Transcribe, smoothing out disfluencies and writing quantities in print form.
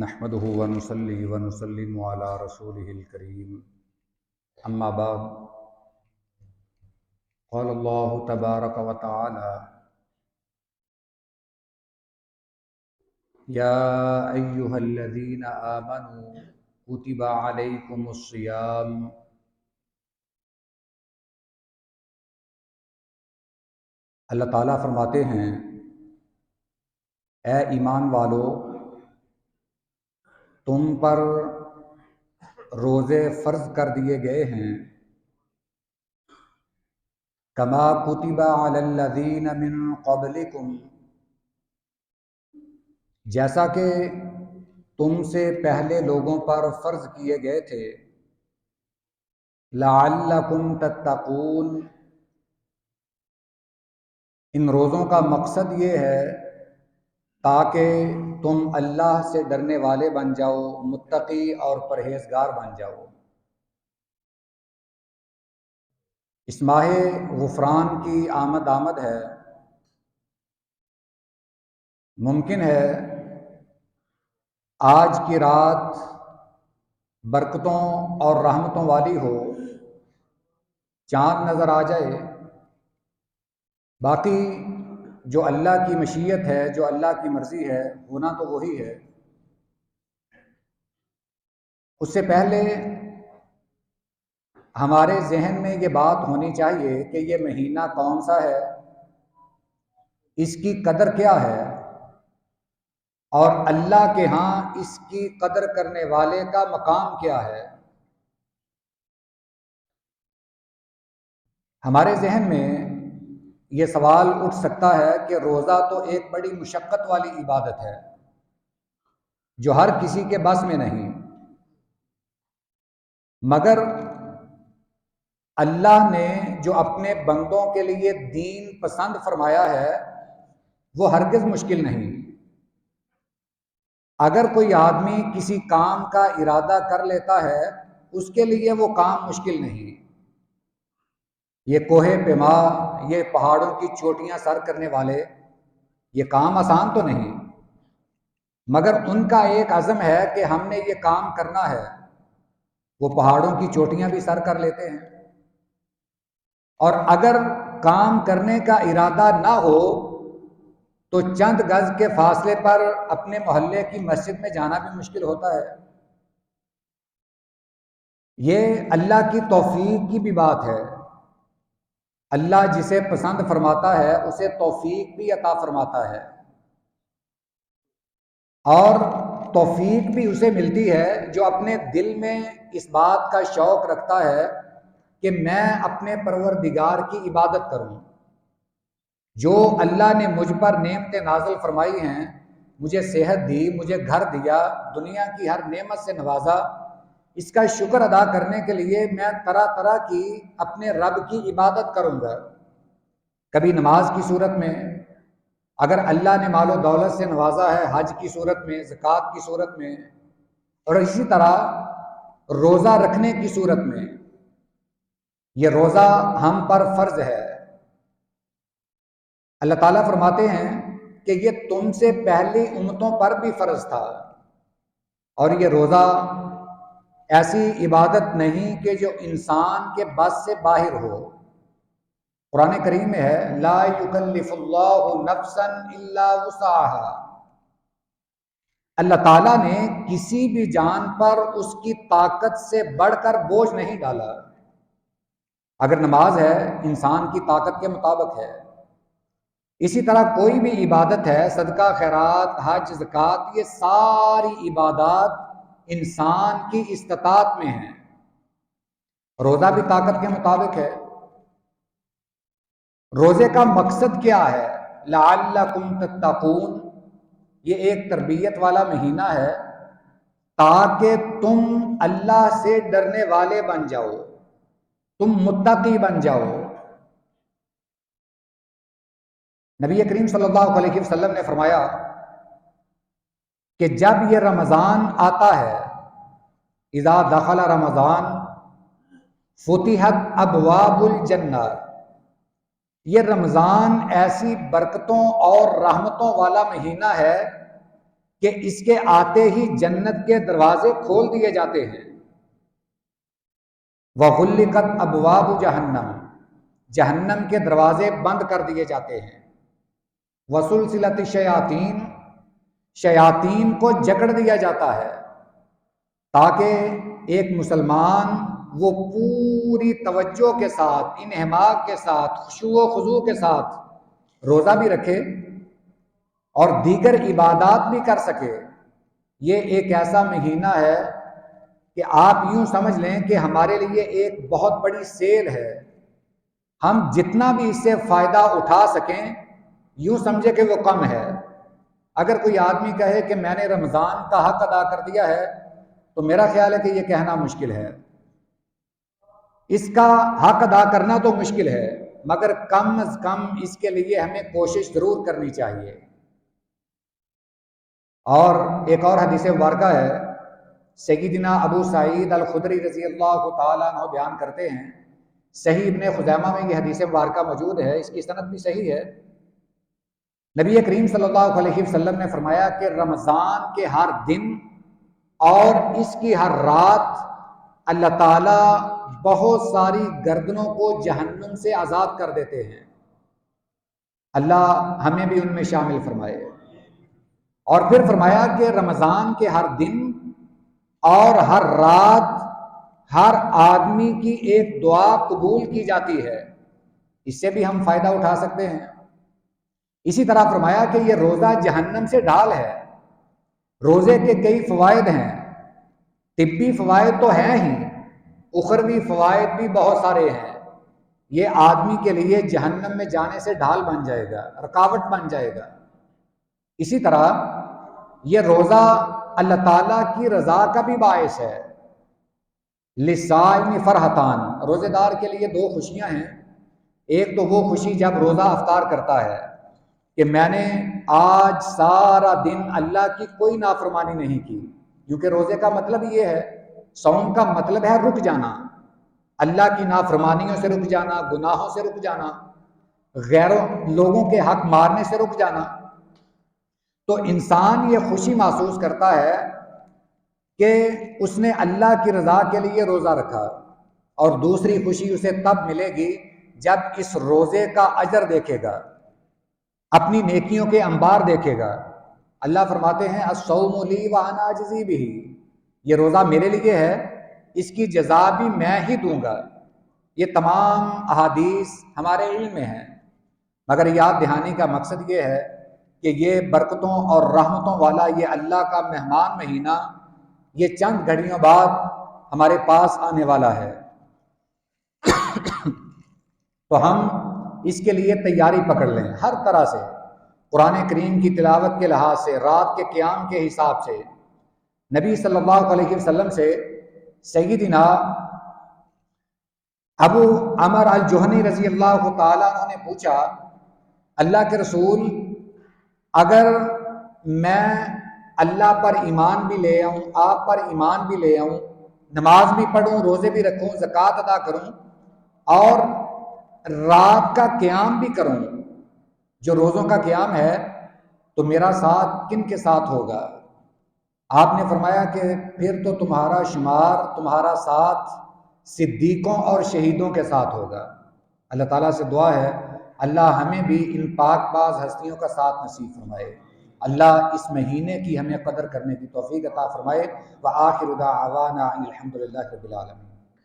نحمده ونصلي ونسلم على رسوله الكريم اما بعد قال الله تبارك وتعالى يا أيها الذين آمنوا كتب عليكم الصيام اللہ تعالیٰ فرماتے ہیں اے ایمان والو تم پر روزے فرض کر دیے گئے ہیں کما کتب علی الذین من قبلکم جیسا کہ تم سے پہلے لوگوں پر فرض کیے گئے تھے لعلکم تتقون ان روزوں کا مقصد یہ ہے تاکہ تم اللہ سے ڈرنے والے بن جاؤ، متقی اور پرہیزگار بن جاؤ۔ اس ماہ غفران کی آمد ہے۔ ممکن ہے آج کی رات برکتوں اور رحمتوں والی ہو، چاند نظر آ جائے، باقی جو اللہ کی مشیت ہے، جو اللہ کی مرضی ہے، ہونا تو وہی ہے۔ اس سے پہلے ہمارے ذہن میں یہ بات ہونی چاہیے کہ یہ مہینہ کون سا ہے، اس کی قدر کیا ہے، اور اللہ کے ہاں اس کی قدر کرنے والے کا مقام کیا ہے۔ ہمارے ذہن میں یہ سوال اٹھ سکتا ہے کہ روزہ تو ایک بڑی مشقت والی عبادت ہے جو ہر کسی کے بس میں نہیں، مگر اللہ نے جو اپنے بندوں کے لیے دین پسند فرمایا ہے وہ ہرگز مشکل نہیں۔ اگر کوئی آدمی کسی کام کا ارادہ کر لیتا ہے اس کے لیے وہ کام مشکل نہیں۔ یہ کوہ پیما، یہ پہاڑوں کی چوٹیاں سر کرنے والے، یہ کام آسان تو نہیں، مگر ان کا ایک عزم ہے کہ ہم نے یہ کام کرنا ہے، وہ پہاڑوں کی چوٹیاں بھی سر کر لیتے ہیں۔ اور اگر کام کرنے کا ارادہ نہ ہو تو چند گز کے فاصلے پر اپنے محلے کی مسجد میں جانا بھی مشکل ہوتا ہے۔ یہ اللہ کی توفیق کی بھی بات ہے۔ اللہ جسے پسند فرماتا ہے اسے توفیق بھی عطا فرماتا ہے، اور توفیق بھی اسے ملتی ہے جو اپنے دل میں اس بات کا شوق رکھتا ہے کہ میں اپنے پروردگار کی عبادت کروں۔ جو اللہ نے مجھ پر نعمتیں نازل فرمائی ہیں، مجھے صحت دی، مجھے گھر دیا، دنیا کی ہر نعمت سے نوازا، اس کا شکر ادا کرنے کے لیے میں طرح طرح کی اپنے رب کی عبادت کروں گا۔ کبھی نماز کی صورت میں، اگر اللہ نے مال و دولت سے نوازا ہے حج کی صورت میں، زکوٰۃ کی صورت میں، اور اسی طرح روزہ رکھنے کی صورت میں۔ یہ روزہ ہم پر فرض ہے۔ اللہ تعالیٰ فرماتے ہیں کہ یہ تم سے پہلی امتوں پر بھی فرض تھا، اور یہ روزہ ایسی عبادت نہیں کہ جو انسان کے بس سے باہر ہو۔ قرآن کریم میں ہے لا یکلف اللہ نفسا الا وسعها۔ اللہ تعالیٰ نے کسی بھی جان پر اس کی طاقت سے بڑھ کر بوجھ نہیں ڈالا۔ اگر نماز ہے انسان کی طاقت کے مطابق ہے، اسی طرح کوئی بھی عبادت ہے، صدقہ، خیرات، حج، زکوٰۃ، یہ ساری عبادات انسان کی استطاعت میں ہیں۔ روزہ بھی طاقت کے مطابق ہے۔ روزے کا مقصد کیا ہے؟ لعلکم تتقون، یہ ایک تربیت والا مہینہ ہے تاکہ تم اللہ سے ڈرنے والے بن جاؤ، تم متقی بن جاؤ۔ نبی کریم صلی اللہ علیہ وسلم نے فرمایا کہ جب یہ رمضان آتا ہے، اذا دخل رمضان فتحت ابواب الجنہ، یہ رمضان ایسی برکتوں اور رحمتوں والا مہینہ ہے کہ اس کے آتے ہی جنت کے دروازے کھول دیے جاتے ہیں۔ وَغُلِّقَتْ أَبْوَابُ جَهَنَّمَ، جہنم کے دروازے بند کر دیے جاتے ہیں۔ وَسُلْسِلَتِ الشَّيَاطِينُ، شیاطین کو جکڑ دیا جاتا ہے، تاکہ ایک مسلمان وہ پوری توجہ کے ساتھ، انہماک کے ساتھ، خشوع و خضوع کے ساتھ روزہ بھی رکھے اور دیگر عبادات بھی کر سکے۔ یہ ایک ایسا مہینہ ہے کہ آپ یوں سمجھ لیں کہ ہمارے لیے ایک بہت بڑی سیل ہے، ہم جتنا بھی اس سے فائدہ اٹھا سکیں یوں سمجھے کہ وہ کم ہے۔ اگر کوئی آدمی کہے کہ میں نے رمضان کا حق ادا کر دیا ہے تو میرا خیال ہے کہ یہ کہنا مشکل ہے۔ اس کا حق ادا کرنا تو مشکل ہے، مگر کم از کم اس کے لیے ہمیں کوشش ضرور کرنی چاہیے۔ اور ایک اور حدیث مبارکہ ہے، سیدنا ابو سعید الخدری رضی اللہ تعالیٰ عنہ بیان کرتے ہیں، صحیح ابن خزیمہ میں یہ حدیث مبارکہ موجود ہے، اس کی سند بھی صحیح ہے۔ نبی کریم صلی اللہ علیہ وسلم نے فرمایا کہ رمضان کے ہر دن اور اس کی ہر رات اللہ تعالیٰ بہت ساری گردنوں کو جہنم سے آزاد کر دیتے ہیں۔ اللہ ہمیں بھی ان میں شامل فرمائے۔ اور پھر فرمایا کہ رمضان کے ہر دن اور ہر رات ہر آدمی کی ایک دعا قبول کی جاتی ہے، اس سے بھی ہم فائدہ اٹھا سکتے ہیں۔ اسی طرح فرمایا کہ یہ روزہ جہنم سے ڈھال ہے۔ روزے کے کئی فوائد ہیں، طبی فوائد تو ہیں ہی، اخروی فوائد بھی بہت سارے ہیں۔ یہ آدمی کے لیے جہنم میں جانے سے ڈھال بن جائے گا، رکاوٹ بن جائے گا۔ اسی طرح یہ روزہ اللہ تعالیٰ کی رضا کا بھی باعث ہے۔ لِلصَّائِمِ فَرْحَتان، روزے دار کے لیے دو خوشیاں ہیں۔ ایک تو وہ خوشی جب روزہ افطار کرتا ہے کہ میں نے آج سارا دن اللہ کی کوئی نافرمانی نہیں کی، کیونکہ روزے کا مطلب یہ ہے، صوم کا مطلب ہے رک جانا، اللہ کی نافرمانیوں سے رک جانا، گناہوں سے رک جانا، غیروں لوگوں کے حق مارنے سے رک جانا۔ تو انسان یہ خوشی محسوس کرتا ہے کہ اس نے اللہ کی رضا کے لیے روزہ رکھا، اور دوسری خوشی اسے تب ملے گی جب اس روزے کا اجر دیکھے گا، اپنی نیکیوں کے انبار دیکھے گا۔ اللہ فرماتے ہیں الصوم لی وانا اجزی بہ، یہ روزہ میرے لیے ہے، اس کی جزا بھی میں ہی دوں گا۔ یہ تمام احادیث ہمارے علم میں ہیں، مگر یاد دہانی کا مقصد یہ ہے کہ یہ برکتوں اور رحمتوں والا یہ اللہ کا مہمان مہینہ یہ چند گھڑیوں بعد ہمارے پاس آنے والا ہے، تو ہم اس کے لیے تیاری پکڑ لیں ہر طرح سے، قرآن کریم کی تلاوت کے لحاظ سے، رات کے قیام کے حساب سے۔ نبی صلی اللہ علیہ وسلم سے سیدنا ابو عمر الجہنی رضی اللہ تعالیٰ عنہ نے پوچھا، اللہ کے رسول، اگر میں اللہ پر ایمان بھی لے آؤں، آپ پر ایمان بھی لے آؤں، نماز بھی پڑھوں، روزے بھی رکھوں، زکوٰۃ ادا کروں اور رات کا قیام بھی کروں، جو روزوں کا قیام ہے، تو میرا ساتھ کن کے ساتھ ہوگا؟ آپ نے فرمایا کہ پھر تو تمہارا شمار، تمہارا ساتھ صدیقوں اور شہیدوں کے ساتھ ہوگا۔ اللہ تعالیٰ سے دعا ہے اللہ ہمیں بھی ان پاک باز ہستیوں کا ساتھ نصیب فرمائے، اللہ اس مہینے کی ہمیں قدر کرنے کی توفیق عطا فرمائے۔ وآخر دعوانا ان الحمد للہ رب العالمین۔